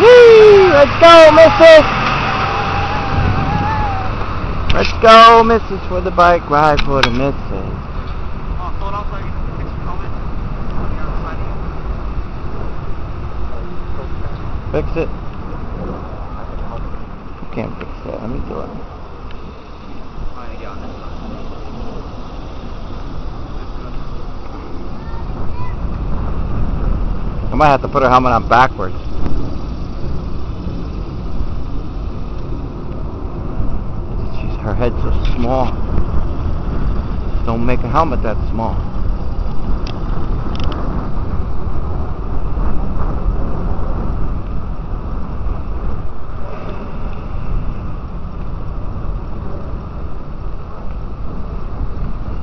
Whee! Let's go, missus! Let's go, missus, for the bike ride for the missus. Fix it. Can't fix that. Let me do it. I might have to put her helmet on backwards. Her head's so small. Don't make a helmet that small.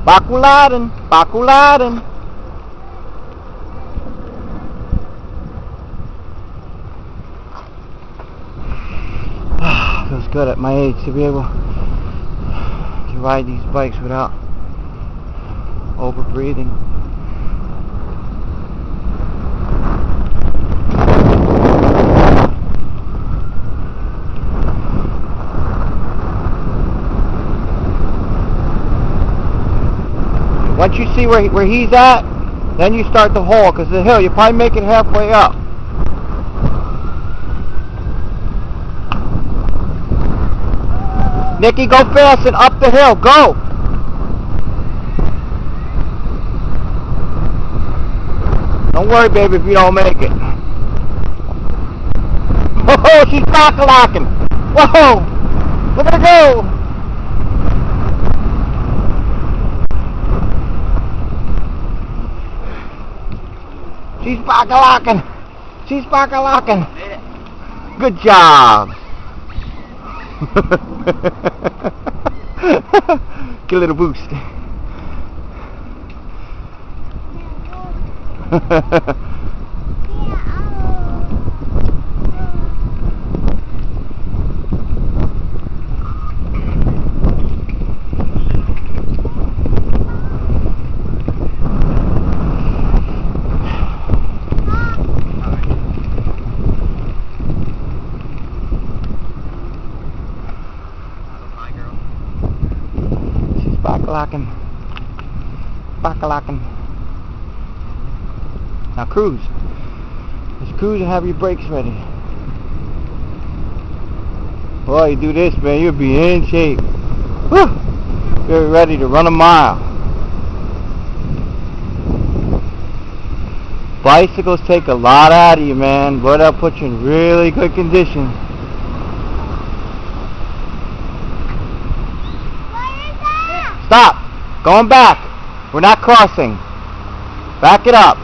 Bakuladen, bakuladen. Feels good at my age to be able to ride these bikes without over breathing. Once you see where he's at, then you start the haul, because the hill, you probably make it halfway up. Nikki, go fast and up the hill. Go! Don't worry, baby, if you don't make it. Oh, she's cock-a-locking. Whoa! Look at her go! She's cock-a-locking. She's cock-a-locking. Good job. Get a little boost. Back-a-locking. Back-a-locking. Now cruise. Just cruise and have your brakes ready. Boy, you do this, man, you'll be in shape. Woo! You're ready to run a mile. Bicycles take a lot out of you, man. Boy, they'll put you in really good condition. Stop! Going back! We're not crossing. Back it up.